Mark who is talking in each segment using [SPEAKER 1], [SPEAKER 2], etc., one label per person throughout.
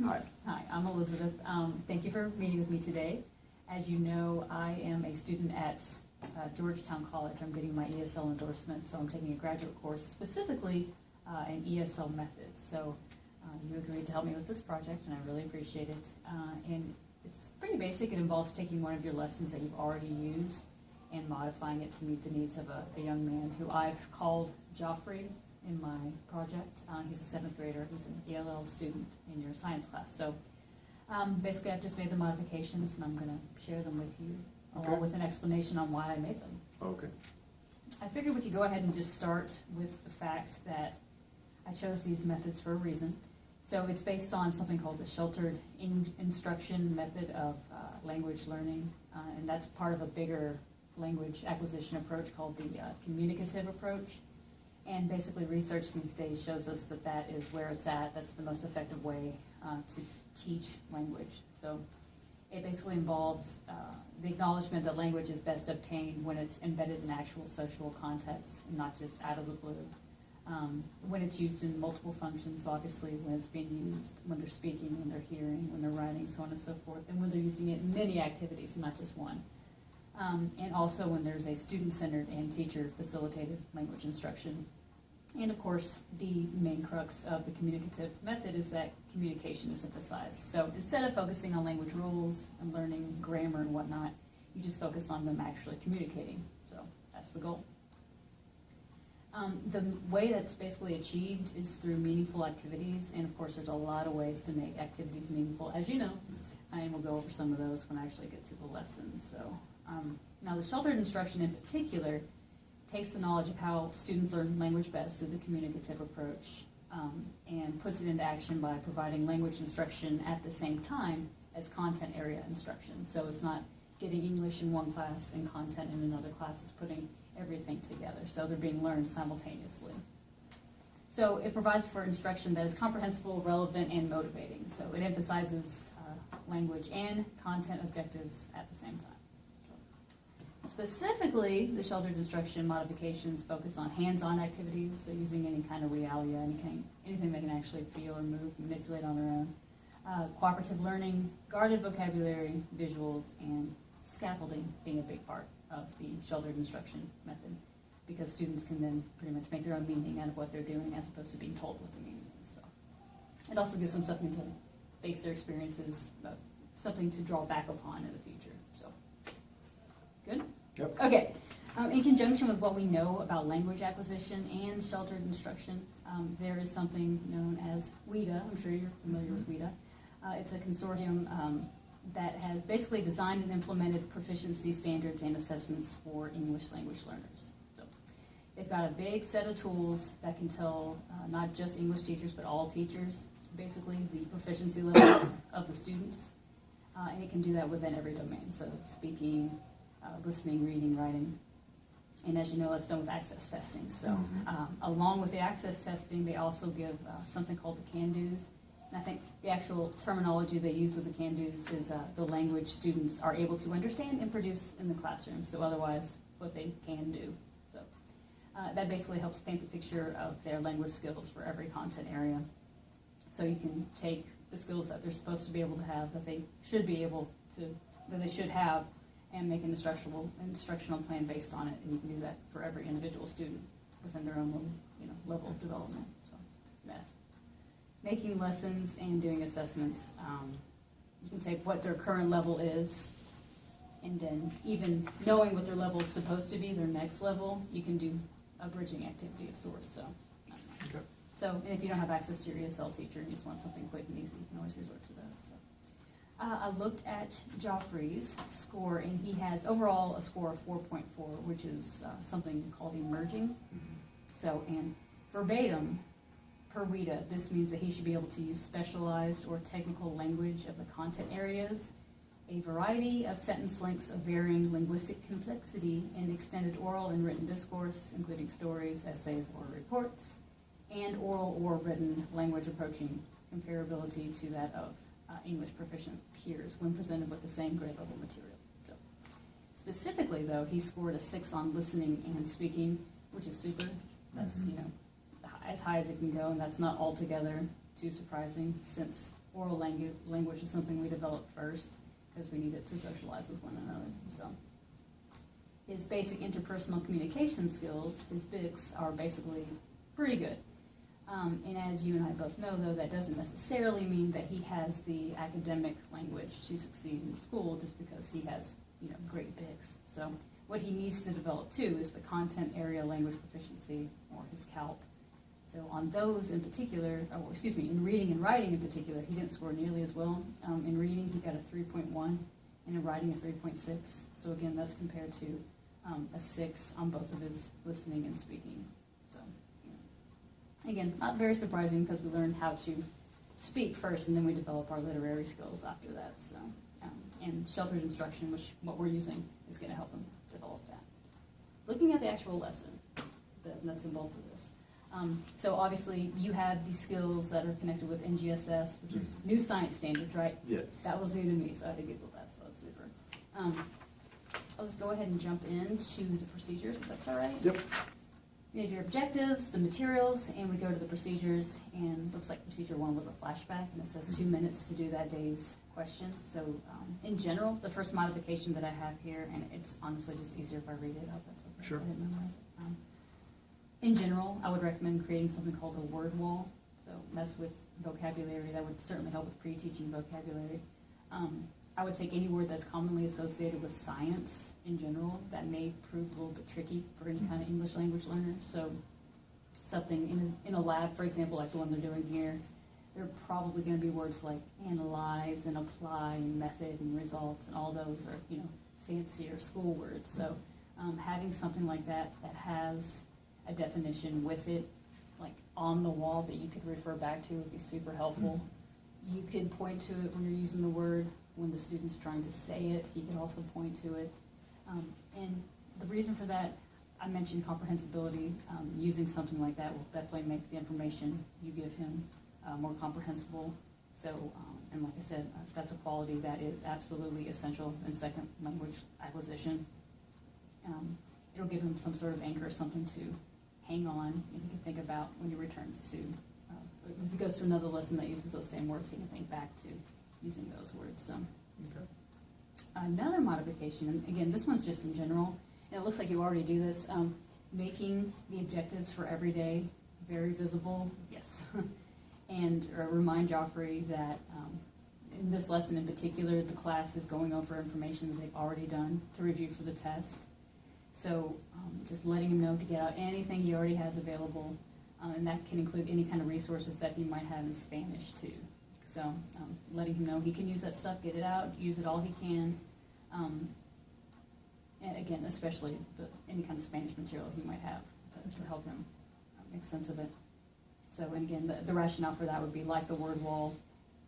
[SPEAKER 1] Hi.
[SPEAKER 2] Hi, I'm Elizabeth. Thank you for meeting with me today. As you know, I am a student at Georgetown College. I'm getting my ESL endorsement, so I'm taking a graduate course specifically in ESL methods. So you agreed to help me with this project, and I really appreciate it. And it's pretty basic. It involves taking one of your lessons that you've already used and modifying it to meet the needs of a young man who I've called Joffrey in my project. He's a 7th grader. He's an ELL student in your science class. So basically I've just made the modifications and I'm going to share them with you along with an explanation on why I made them.
[SPEAKER 1] Okay.
[SPEAKER 2] I figured we could go ahead and just start with the fact that I chose these methods for a reason. So it's based on something called the sheltered instruction method of language learning, and that's part of a bigger language acquisition approach called the communicative approach. And basically research these days shows us that that is where it's at. That's the most effective way to teach language. So it basically involves the acknowledgement that language is best obtained when it's embedded in actual social context, and not just out of the blue. When it's used in multiple functions, obviously, when it's being used, when they're speaking, when they're hearing, when they're writing, so on and so forth, and when they're using it in many activities, not just one. And also when there's a student-centered and teacher-facilitated language instruction. And of course, the main crux of the communicative method is that communication is emphasized. So instead of focusing on language rules and learning grammar and whatnot, you just focus on them actually communicating. So that's the goal. The way that's basically achieved is through meaningful activities, and of course there's a lot of ways to make activities meaningful, as you know, and we'll go over some of those when I actually get to the lessons. So now the sheltered instruction in particular takes the knowledge of how students learn language best through the communicative approach and puts it into action by providing language instruction at the same time as content area instruction. So it's not getting English in one class and content in another class, it's putting everything together. So they're being learned simultaneously. So it provides for instruction that is comprehensible, relevant, and motivating. So it emphasizes language and content objectives at the same time. Specifically, the sheltered instruction modifications focus on hands-on activities, so using any kind of realia, anything they can actually feel or move, manipulate on their own. Cooperative learning, guarded vocabulary, visuals, and scaffolding being a big part of the sheltered instruction method, because students can then pretty much make their own meaning out of what they're doing as opposed to being told what the meaning is. So it also gives them something to base their experiences, something to draw back upon in the future. So, good?
[SPEAKER 1] Yep.
[SPEAKER 2] Okay. In conjunction with what we know about language acquisition and sheltered instruction, there is something known as WIDA. I'm sure you're familiar with WIDA. It's a consortium that has basically designed and implemented proficiency standards and assessments for English language learners. So they've got a big set of tools that can tell not just English teachers, but all teachers, basically the proficiency levels of the students. And it can do that within every domain, so speaking, listening, reading, writing. And as you know, that's done with access testing. So along with the access testing, they also give something called the can-dos. And I think the actual terminology they use with the can-dos is the language students are able to understand and produce in the classroom. So otherwise, what they can do. So that basically helps paint the picture of their language skills for every content area. So you can take the skills that they're supposed to be able to have, that they should be able to, that they should have, and make an instructional plan based on it. And you can do that for every individual student within their own level of development. So math. Making lessons and doing assessments, you can take what their current level is, and then even knowing what their level is supposed to be, their next level, you can do a bridging activity of sorts. So,
[SPEAKER 1] Okay.
[SPEAKER 2] So and if you don't have access to your ESL teacher and you just want something quick and easy, you can always resort to that. So. I looked at Joffrey's score, and he has overall a score of 4.4, which is something called emerging. So, and verbatim, per WIDA, this means that he should be able to use specialized or technical language of the content areas, a variety of sentence lengths of varying linguistic complexity, and extended oral and written discourse, including stories, essays, or reports, and oral or written language approaching comparability to that of English proficient peers when presented with the same grade level material. So, specifically, though, he scored a 6 on listening and speaking, which is super. That's as high as it can go, and that's not altogether too surprising, since oral language is something we developed first because we needed to socialize with one another. So his basic interpersonal communication skills, his BICS, are basically pretty good. And as you and I both know, though, that doesn't necessarily mean that he has the academic language to succeed in school just because he has, great BICS. So what he needs to develop, too, is the content area language proficiency, or his CALP. So on those in particular, in reading and writing in particular, he didn't score nearly as well. In reading, he got a 3.1, and in writing, a 3.6. So again, that's compared to a 6 on both of his listening and speaking. So, again, not very surprising because we learned how to speak first, and then we develop our literary skills after that. So, and sheltered instruction, which what we're using, is going to help him develop that. Looking at the actual lesson, the nuts and bolts of this. So obviously, you have these skills that are connected with NGSS, which is New Science Standards, right?
[SPEAKER 1] Yes.
[SPEAKER 2] That was new to me, so I had to Google that, so that's super. Let's go ahead and jump into the procedures, if that's all right.
[SPEAKER 1] Yep.
[SPEAKER 2] You have your objectives, the materials, and we go to the procedures, and it looks like procedure 1 was a flashback, and it says 2 minutes to do that day's question. So in general, the first modification that I have here, and it's honestly just easier if I read it out, that's okay.
[SPEAKER 1] Sure.
[SPEAKER 2] I didn't memorize it. In general, I would recommend creating something called a word wall. So that's with vocabulary. That would certainly help with pre-teaching vocabulary. I would take any word that's commonly associated with science in general that may prove a little bit tricky for any kind of English language learner. So something in a lab, for example, like the one they're doing here, there are probably going to be words like analyze and apply and method and results, and all those are, fancier school words. So having something like that that has a definition with it, like on the wall that you could refer back to would be super helpful. You could point to it when you're using the word. When the student's trying to say it, he can also point to it. And the reason for that, I mentioned comprehensibility. Using something like that will definitely make the information you give him more comprehensible. So, and like I said, that's a quality that is absolutely essential in second language acquisition. It'll give him some sort of anchor, something to hang on, and he can think about when he returns to, if he goes to another lesson that uses those same words, he can think back to using those words. So.
[SPEAKER 1] Okay.
[SPEAKER 2] Another modification, and again, this one's just in general, and it looks like you already do this, making the objectives for every day very visible, yes. And remind Joffrey that in this lesson in particular, the class is going over information that they've already done to review for the test. So just letting him know to get out anything he already has available, and that can include any kind of resources that he might have in Spanish too. So letting him know he can use that stuff, get it out, use it all he can. And again, especially any kind of Spanish material he might have to help him make sense of it. So, and again, the rationale for that would be like the word wall,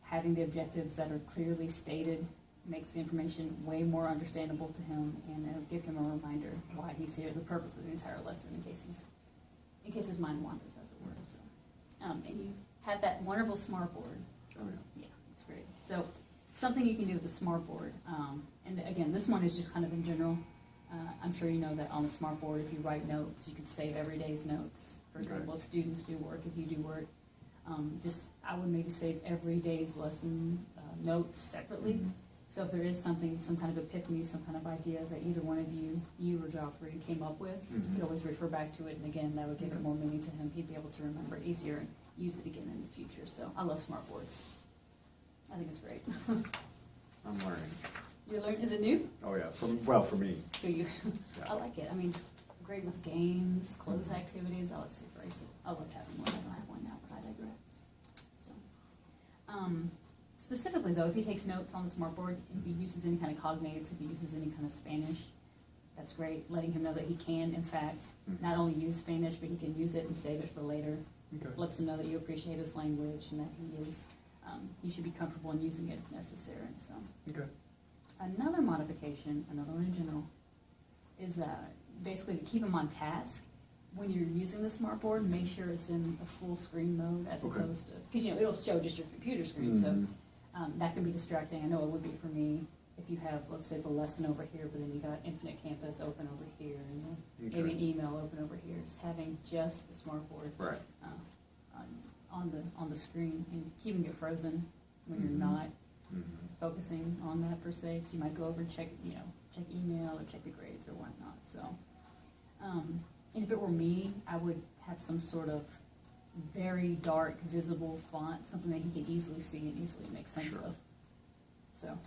[SPEAKER 2] having the objectives that are clearly stated makes the information way more understandable to him, and it'll give him a reminder why he's here, the purpose of the entire lesson, in case his mind wanders, as it were. So, and you have that wonderful smart board.
[SPEAKER 1] Oh, yeah.
[SPEAKER 2] Yeah, it's great. So something you can do with the smart board, and again, this one is just kind of in general. I'm sure you know that on the smart board, if you write notes, you can save every day's notes. For example, if students do work, if you do work, I would maybe save every day's lesson notes separately. Mm-hmm. So if there is something, some kind of epiphany, some kind of idea that either one of you or Joffrey came up with, you could always refer back to it, and again, that would give it more meaning to him. He'd be able to remember it easier and use it again in the future. So I love smart boards. I think it's great.
[SPEAKER 1] I'm learning.
[SPEAKER 2] You learn? Is it new?
[SPEAKER 1] Oh yeah, for me.
[SPEAKER 2] Do you?
[SPEAKER 1] Yeah.
[SPEAKER 2] I like it. I mean, it's great with games, closed activities. Oh, it's super easy. I loved having one. I don't have one now, but I digress. So, specifically though, if he takes notes on the smart board, if he uses any kind of cognates, if he uses any kind of Spanish, that's great. Letting him know that he can, in fact, not only use Spanish, but he can use it and save it for later.
[SPEAKER 1] Okay. Lets
[SPEAKER 2] him know that you appreciate his language and that he should be comfortable in using it if necessary. So.
[SPEAKER 1] Okay.
[SPEAKER 2] Another modification, another one in general, is basically to keep him on task. When you're using the smart board, make sure it's in a full screen mode as opposed to, because it'll show just your computer screen, so that can be distracting. I know it would be for me if you have, let's say, the lesson over here, but then you got Infinite Campus open over here, and maybe an email open over here. Just having the smart board on the screen and keeping it frozen when you're
[SPEAKER 1] Mhm.
[SPEAKER 2] not
[SPEAKER 1] Mhm.
[SPEAKER 2] focusing on that per se. So you might go over and check, check email or check the grades or whatnot. So, and if it were me, I would have some sort of very dark, visible font, something that he can easily see and easily make sense
[SPEAKER 1] Sure.
[SPEAKER 2] of. So,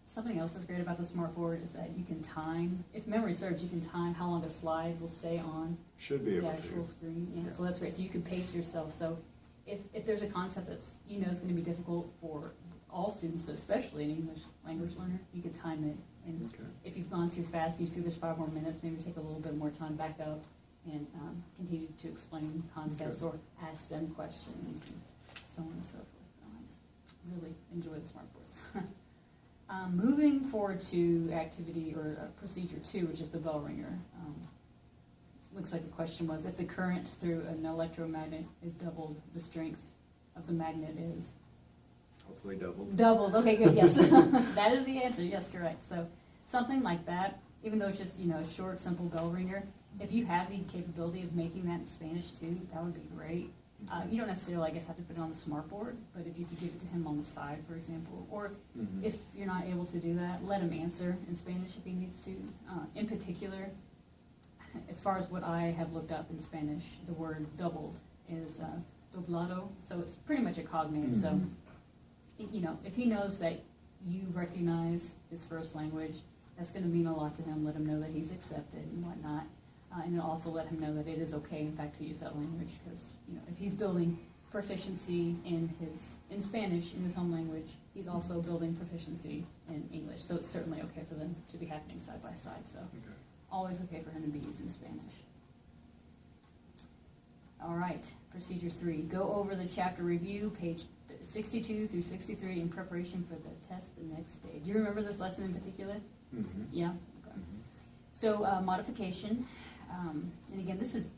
[SPEAKER 2] something else that's great about the smartboard is that you can time, if memory serves, you can time how long a slide will stay on
[SPEAKER 1] Should be
[SPEAKER 2] the
[SPEAKER 1] able
[SPEAKER 2] actual
[SPEAKER 1] to.
[SPEAKER 2] screen. Yeah,
[SPEAKER 1] Yeah.
[SPEAKER 2] so that's great. So you can pace yourself. So if there's a concept that's, is going to be difficult for all students, but especially an English language learner, you can time it. And
[SPEAKER 1] Okay.
[SPEAKER 2] if you've gone too fast, you see there's 5 more minutes, maybe take a little bit more time back up and continue to explain concepts
[SPEAKER 1] Okay.
[SPEAKER 2] or ask them questions and so on and so forth. I just really enjoy the smartboards. Moving forward to activity or procedure 2, which is the bell ringer. Looks like the question was, if the current through an electromagnet is doubled, the strength of the magnet is?
[SPEAKER 1] Hopefully doubled.
[SPEAKER 2] Doubled, okay, good, yes. That is the answer, yes, correct. So something like that, even though it's just, a short, simple bell ringer, if you have the capability of making that in Spanish too, that would be great. You don't necessarily, I guess, have to put it on the smartboard, but if you could give it to him on the side, for example, or
[SPEAKER 1] Mhm.
[SPEAKER 2] if you're not able to do that, let him answer in Spanish if he needs to. In particular, as far as what I have looked up in Spanish, the word doubled is doblado, so it's pretty much a cognate. So,
[SPEAKER 1] Mhm.
[SPEAKER 2] If he knows that you recognize his first language, that's going to mean a lot to him. Let him know that he's accepted and whatnot. And also let him know that it is okay, in fact, to use that language, because if he's building proficiency in Spanish, in his home language, he's also building proficiency in English. So it's certainly okay for them to be happening side by side. So
[SPEAKER 1] Okay.
[SPEAKER 2] always okay for him to be using Spanish. All right, procedure 3. Go over the chapter review, page 62 through 63, in preparation for the test the next day. Do you remember this lesson in particular?
[SPEAKER 1] Mhm.
[SPEAKER 2] Yeah? Okay. So modification, and again, this is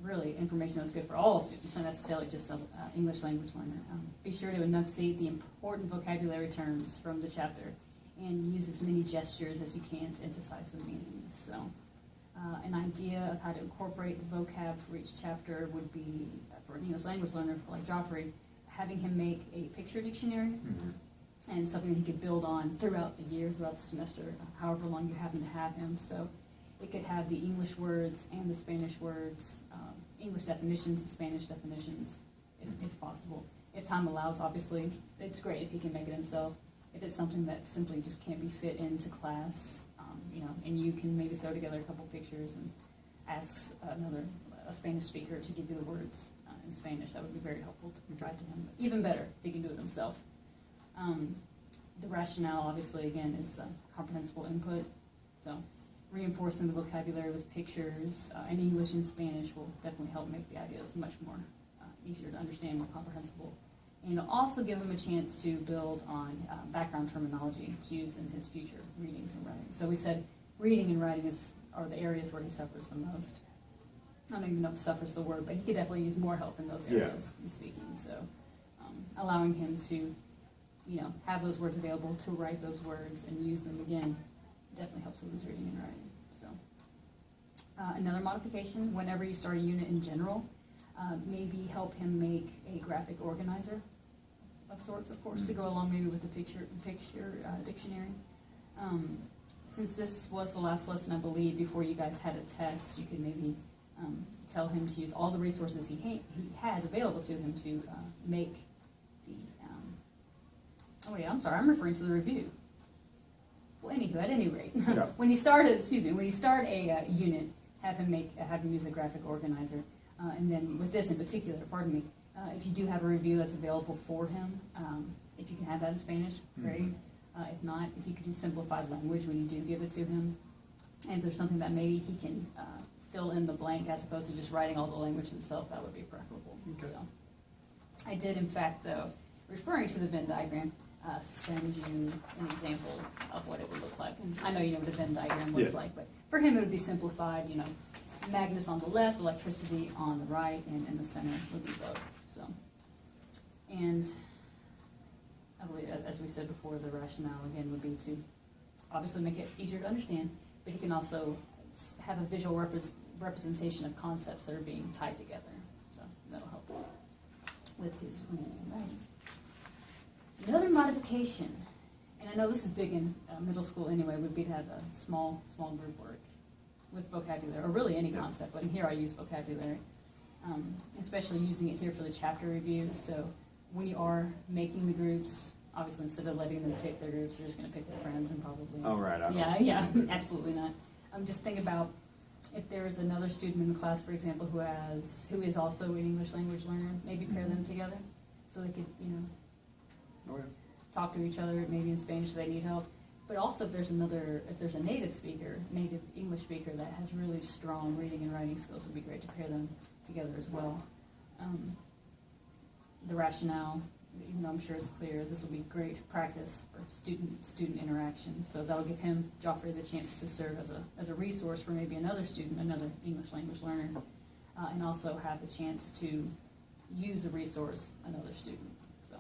[SPEAKER 2] really information that's good for all students, not necessarily just an English language learner. Be sure to enunciate the important vocabulary terms from the chapter and use as many gestures as you can to emphasize the meanings. So an idea of how to incorporate the vocab for each chapter would be, for an English language learner like Joffrey, having him make a picture dictionary
[SPEAKER 1] Mhm.
[SPEAKER 2] and something that he could build on throughout the year, throughout the semester, however long you happen to have him. So it could have the English words and the Spanish words, English definitions and Spanish definitions, if possible. If time allows, obviously, it's great if he can make it himself. If it's something that simply just can't be fit into class, and you can maybe throw together a couple pictures and ask a Spanish speaker to give you the words in Spanish, that would be very helpful to provide to him. But even better if he can do it himself. The rationale, obviously, again, is comprehensible input. So reinforcing the vocabulary with pictures in English and Spanish will definitely help make the ideas much more easier to understand, more comprehensible. And it'll also give him a chance to build on background terminology to use in his future readings and writing. So we said reading and writing are the areas where he suffers the most. I don't even know if suffers the word, but he could definitely use more help in those areas in speaking. So allowing him to, have those words available to write those words and use them again definitely helps with his reading and writing. So another modification, whenever you start a unit in general, maybe help him make a graphic organizer of sorts, of course, to go along maybe with the picture dictionary. Since this was the last lesson, I believe, before you guys had a test, you could maybe tell him to use all the resources he has available to him to make the, I'm referring to the review. Well, anywho, at any rate,
[SPEAKER 1] Yeah.
[SPEAKER 2] when you start a unit, have him use a graphic organizer, and then with this in particular, if you do have a review that's available for him, if you can have that in Spanish, great. If not, if you could do simplified language when you do give it to him, and if there's something that maybe he can fill in the blank as opposed to just writing all the language himself, that would be preferable.
[SPEAKER 1] Okay.
[SPEAKER 2] So, I did, in fact, though, referring to the Venn diagram, send you an example of what it would look like. And I know you know what a Venn diagram looks like, but for him it would be simplified, magnets on the left, electricity on the right, and in the center would be both. So, and I believe, as we said before, the rationale again would be to obviously make it easier to understand, but he can also have a visual representation of concepts that are being tied together. So that'll help with his reading and writing. modification, and I know this is big in middle school anyway, would be to have a small group work with vocabulary, or really any concept, but in here I use vocabulary, especially using it here for the chapter review. So when you are making the groups, obviously instead of letting them pick their groups, you're just going to pick their friends and probably...
[SPEAKER 1] Oh, right.
[SPEAKER 2] Yeah, absolutely not. Just think about if there's another student in the class, for example, who is also an English language learner, maybe pair them together so they could, talk to each other, maybe in Spanish if they need help. But also if there's a native English speaker that has really strong reading and writing skills, it would be great to pair them together as well. The rationale, even though I'm sure it's clear, this will be great practice for student interaction. So that'll give Joffrey, the chance to serve as a resource for maybe another student, another English language learner, and also have the chance to use a resource, another student. So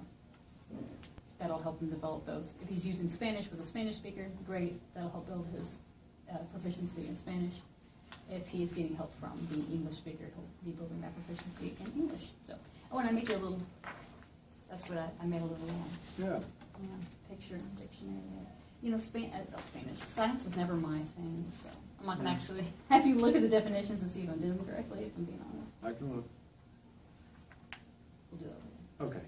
[SPEAKER 2] that'll help him develop those. If he's using Spanish with a Spanish speaker, great. That'll help build his proficiency in Spanish. If he's getting help from the English speaker, he'll be building that proficiency in English. So, and I made you a little. That's what I made a little picture dictionary there. Spanish. Science was never my thing, so I'm not going to actually have you look at the definitions and see if I'm doing them correctly, if I'm being honest.
[SPEAKER 1] I can look.
[SPEAKER 2] We'll do that later.
[SPEAKER 1] Okay.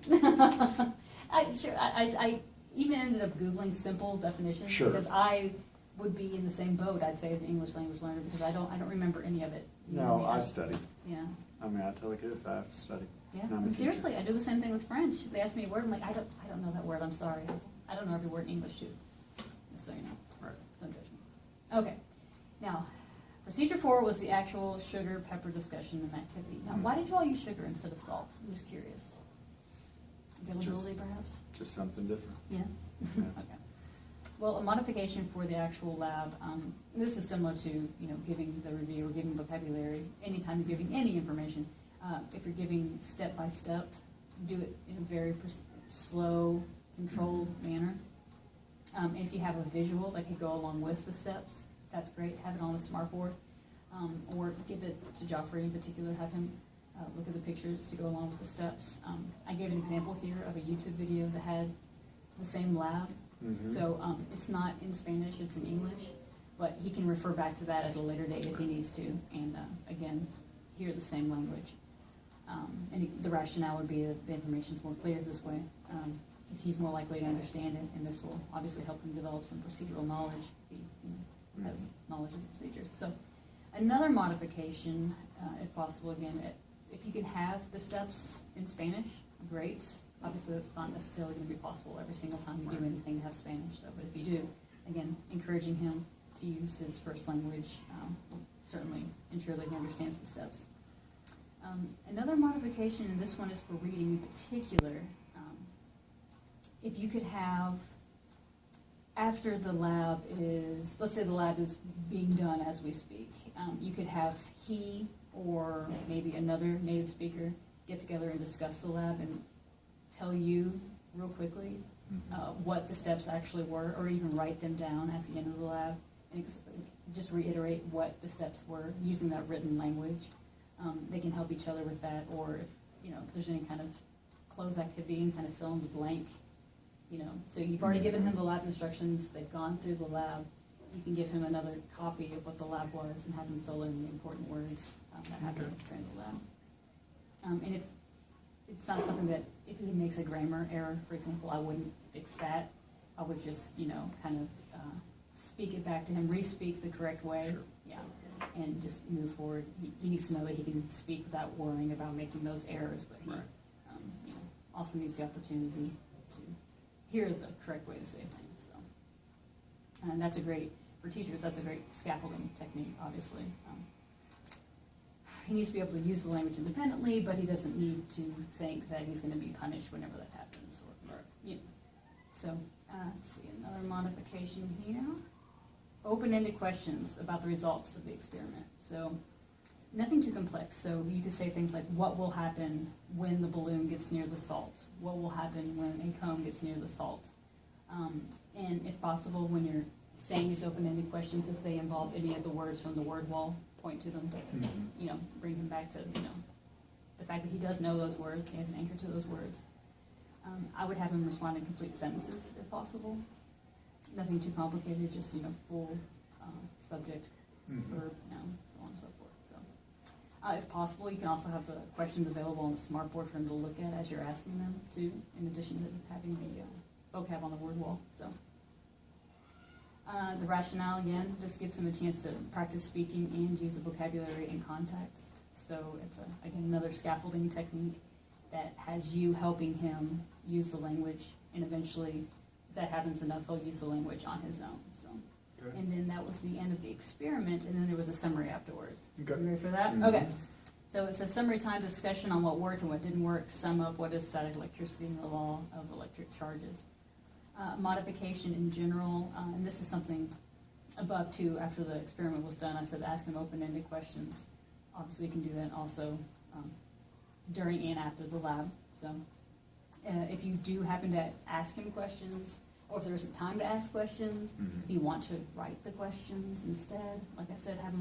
[SPEAKER 2] I even ended up Googling simple definitions because I would be in the same boat, I'd say, as an English language learner because I don't remember any of it.
[SPEAKER 1] No, I studied.
[SPEAKER 2] Yeah.
[SPEAKER 1] I mean, I tell the kids I have to study.
[SPEAKER 2] Yeah, and seriously, I do the same thing with French. They ask me a word, I'm like, I don't know that word, I'm sorry. I don't know every word in English, too. Just so you know.
[SPEAKER 1] Right.
[SPEAKER 2] Don't judge me. Okay. Now, procedure 4 was the actual sugar, pepper discussion and activity. Now, why did you all use sugar instead of salt? I'm just curious. Availability, perhaps?
[SPEAKER 1] Just something different.
[SPEAKER 2] Yeah? Okay. Well, a modification for the actual lab, this is similar to, giving the review or giving vocabulary. Anytime you're giving any information, if you're giving step by step, do it in a very slow, controlled manner. If you have a visual that could go along with the steps, that's great. Have it on a smartboard, or give it to Joffrey in particular. Have him look at the pictures to go along with the steps. I gave an example here of a YouTube video that had the same lab. So it's not in Spanish, it's in English, but he can refer back to that at a later date if he needs to, and again, hear the same language. And the rationale would be that the information is more clear this way. He's more likely to understand it, and this will obviously help him develop some procedural knowledge. He has knowledge of procedures. So another modification, if possible, again, if you can have the steps in Spanish, great. Obviously, that's not necessarily going to be possible every single time you do anything to have Spanish. So, but if you do, again, encouraging him to use his first language will certainly ensure that he understands the steps. Another modification, and this one is for reading in particular, if you could have, after the lab is, let's say the lab is being done as we speak, you could have he or maybe another native speaker get together and discuss the lab and tell you real quickly what the steps actually were, or even write them down at the end of the lab and just reiterate what the steps were using that written language. They can help each other with that, or if there's any kind of closed activity, any kind of fill in the blank, So you've already given him the lab instructions, they've gone through the lab, you can give him another copy of what the lab was and have him fill in the important words that happened during the lab. And if it's not something that, if he makes a grammar error, for example, I wouldn't fix that. I would just, kind of speak it back to him, re-speak the correct way.
[SPEAKER 1] Sure.
[SPEAKER 2] Yeah. And just move forward. He needs to know that he can speak without worrying about making those errors, but he also needs the opportunity to hear the correct way to say things. So, and that's for teachers, that's a great scaffolding technique, obviously. He needs to be able to use the language independently, but he doesn't need to think that he's going to be punished whenever that happens. So, let's see, another modification here. Open-ended questions about the results of the experiment. So, nothing too complex. So you could say things like, what will happen when the balloon gets near the salt? What will happen when a cone gets near the salt? And if possible, when you're saying these open-ended questions, if they involve any of the words from the word wall, point to them, bring him back to, the fact that he does know those words, he has an anchor to those words. I would have him respond in complete sentences if possible. Nothing too complicated, just, full subject, verb, noun, so on and so forth. So, if possible, you can also have the questions available on the smartboard for him to look at as you're asking them too, in addition to having the vocab on the word wall. So, the rationale, again, this gives him a chance to practice speaking and use the vocabulary in context. So it's, again, another scaffolding technique that has you helping him use the language, and eventually, if that happens enough, he'll use the language on his own. So,
[SPEAKER 3] Okay.
[SPEAKER 2] and then that was the end of the experiment, and then there was a summary afterwards.
[SPEAKER 3] Okay.
[SPEAKER 2] You ready for that?
[SPEAKER 1] Mhm.
[SPEAKER 2] Okay. So it's a summary time discussion on what worked and what didn't work, sum up what is static electricity and the law of electric charges. Modification in general, and this is something above too, after the experiment was done, I said ask him open-ended questions. Obviously you can do that also during and after the lab. So if you do happen to ask him questions, or if there isn't time to ask questions, if you want to write the questions instead, like I said, have them on